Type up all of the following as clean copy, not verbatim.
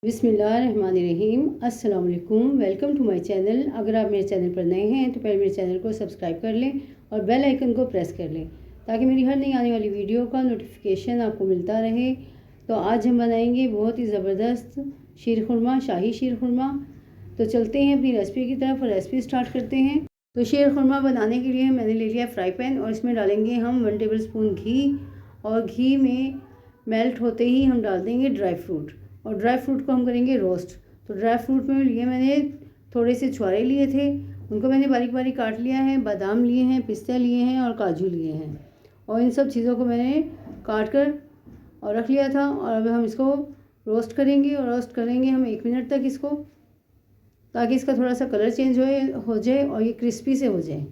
बिस्मिल्लाहिर्रहमानिर्रहीम। अस्सलाम वालेकुम। Welcome to my channel. अगर आप मेरे चैनल पर नए हैं तो पहले मेरे चैनल को सब्सक्राइब कर लें और बेल आइकन को प्रेस कर लें ताकि मेरी हर नई आने वाली वीडियो का नोटिफिकेशन आपको मिलता रहे। तो आज हम बनाएंगे बहुत ही ज़बरदस्त शीर खुरमा, शाही शीर खुरमा। तो चलते हैं अपनी रेसिपी की तरफ और रेसिपी स्टार्ट करते हैं। तो शीर खुरमा बनाने के लिए मैंने ले लिया फ्राई पैन और इसमें डालेंगे हम 1 टेबल स्पून घी। और घी में मेल्ट होते ही हम डाल देंगे ड्राई फ्रूट और ड्राई फ्रूट को हम करेंगे रोस्ट। तो ड्राई फ्रूट में लिए मैंने थोड़े से छुहारे लिए थे, उनको मैंने बारीक बारीक काट लिया है। बादाम लिए हैं, पिस्ते लिए हैं और काजू लिए हैं और इन सब चीज़ों को मैंने काट कर और रख लिया था। और अब हम इसको रोस्ट करेंगे और रोस्ट करेंगे हम 1 मिनट तक इसको, ताकि इसका थोड़ा सा कलर चेंज हो जाए और ये क्रिस्पी से हो जाए।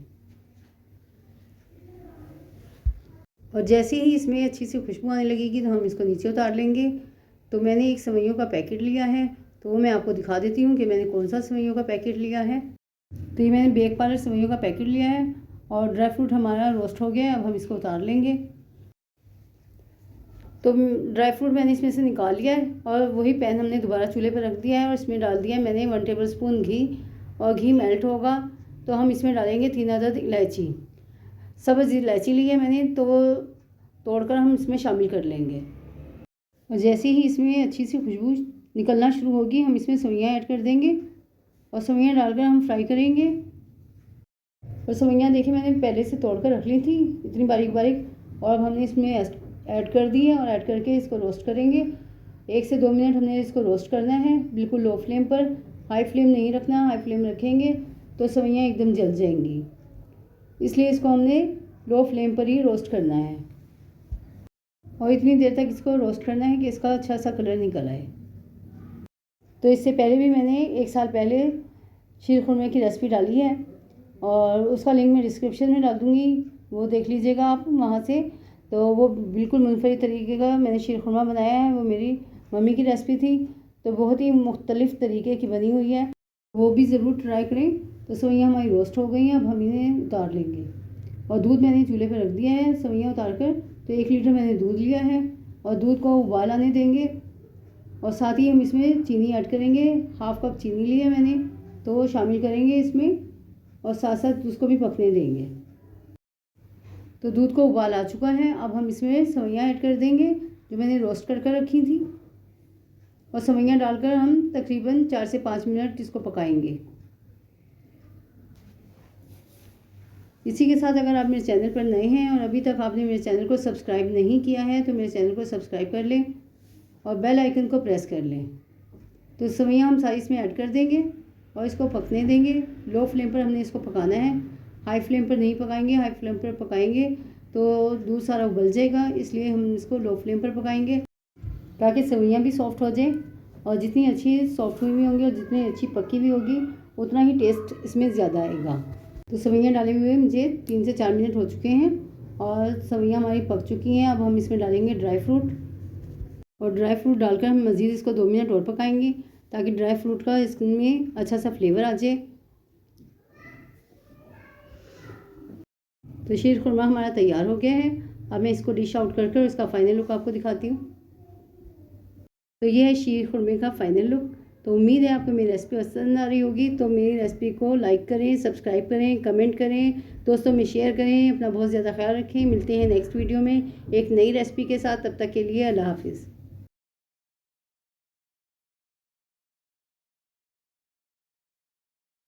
और जैसे ही इसमें अच्छी सी खुशबू आने लगेगी तो हम इसको नीचे उतार लेंगे। तो मैंने एक सेवइयों का पैकेट लिया है, तो वो मैं आपको दिखा देती हूँ कि मैंने कौन सा सेवइयों का पैकेट लिया है। तो ये मैंने बेक पार्लर सेवइयों का पैकेट लिया है और ड्राई फ्रूट हमारा रोस्ट हो गया है। अब हम इसको उतार लेंगे। तो ड्राई फ्रूट मैंने इसमें से निकाल लिया है और वही पैन हमने दोबारा चूल्हे पर रख दिया है और इसमें डाल दिया है मैंने 1 टेबल स्पून घी। और घी मेल्ट होगा तो हम इसमें डालेंगे 3 अदद इलायची, सब्ज़ इलायची ली है मैंने, तो वो तोड़कर हम इसमें शामिल कर लेंगे। और जैसे ही इसमें अच्छी सी खुशबू निकलना शुरू होगी हम इसमें सेवइयाँ ऐड कर देंगे और सेवइयाँ डालकर हम फ्राई करेंगे। और सेवइयाँ देखिए मैंने पहले से तोड़ कर रख ली थी इतनी बारीक बारीक, और अब हमने इसमें ऐड कर दी है और ऐड करके इसको रोस्ट करेंगे। 1 से 2 मिनट हमने इसको रोस्ट करना है, बिल्कुल लो फ्लेम पर। हाई फ्लेम नहीं रखना, हाई फ्लेम रखेंगे तो सेवइयाँ एकदम जल जाएंगी, इसलिए इसको हमने लो फ्लेम पर ही रोस्ट करना है। और इतनी देर तक इसको रोस्ट करना है कि इसका अच्छा सा कलर निकल आए। तो इससे पहले भी मैंने 1 साल पहले शीर खुरमे की रेसिपी डाली है और उसका लिंक मैं डिस्क्रिप्शन में डाल दूँगी, वो देख लीजिएगा आप वहाँ से। तो वो बिल्कुल मुनफरद तरीके का मैंने शीर खुरमा बनाया है, वो मेरी मम्मी की रेसिपी थी, तो बहुत ही मुख्तलिफ़ तरीके की बनी हुई है, वो भी ज़रूर ट्राई करें। तो सेवइयाँ हमारी रोस्ट हो गई हैं, अब हम इन्हें उतार लेंगे। और दूध मैंने चूल्हे पर रख दिया है सेवइयाँ उतार कर। तो 1 लीटर मैंने दूध लिया है और दूध को उबाल आने देंगे और साथ ही हम इसमें चीनी ऐड करेंगे। 1/2 कप चीनी ली है मैंने, तो वो शामिल करेंगे इसमें और साथ साथ उसको भी पकने देंगे। तो दूध को उबाल आ चुका है, अब हम इसमें सेवइयाँ ऐड कर देंगे जो मैंने रोस्ट कर रखी थी और सेवइयाँ डालकर हम तकरीबन 4 से 5 मिनट इसको पकाएंगे। इसी के साथ अगर आप मेरे चैनल पर नए हैं और अभी तक आपने मेरे चैनल को सब्सक्राइब नहीं किया है तो मेरे चैनल को सब्सक्राइब कर लें और बेल आइकन को प्रेस कर लें। तो सेवइयाँ हम सारी इसमें ऐड कर देंगे और इसको पकने देंगे। लो फ्लेम पर हमने इसको पकाना है, हाई फ्लेम पर नहीं पकाएंगे। हाई फ्लेम पर पकाएंगे तो दूध सारा उबल जाएगा, इसलिए हम इसको लो फ्लेम पर पकाएंगे ताकि सेवइयाँ भी सॉफ्ट हो जाएँ। और जितनी अच्छी सॉफ्ट हुई होंगी और जितनी अच्छी पकी हुई होगी उतना ही टेस्ट इसमें ज़्यादा आएगा। तो सेवइयाँ डाले हुए मुझे 3 से 4 मिनट हो चुके हैं और सेवइयाँ हमारी पक चुकी हैं। अब हम इसमें डालेंगे ड्राई फ्रूट और ड्राई फ्रूट डालकर हम मज़ीद इसको 2 मिनट और पकाएंगे ताकि ड्राई फ्रूट का इसमें अच्छा सा फ्लेवर आ जाए। तो शीर खुरमा हमारा तैयार हो गया है। अब मैं इसको डिश आउट करके इसका फ़ाइनल लुक आपको दिखाती हूँ। तो ये है शीर खुरमे का फ़ाइनल लुक। तो उम्मीद है आपको मेरी रेसिपी पसंद आ रही होगी। तो मेरी रेसिपी को लाइक करें, सब्सक्राइब करें, कमेंट करें, दोस्तों में शेयर करें। अपना बहुत ज़्यादा ख्याल रखें। मिलते हैं नेक्स्ट वीडियो में एक नई रेसिपी के साथ। तब तक के लिए अल्लाह हाफ़िज़।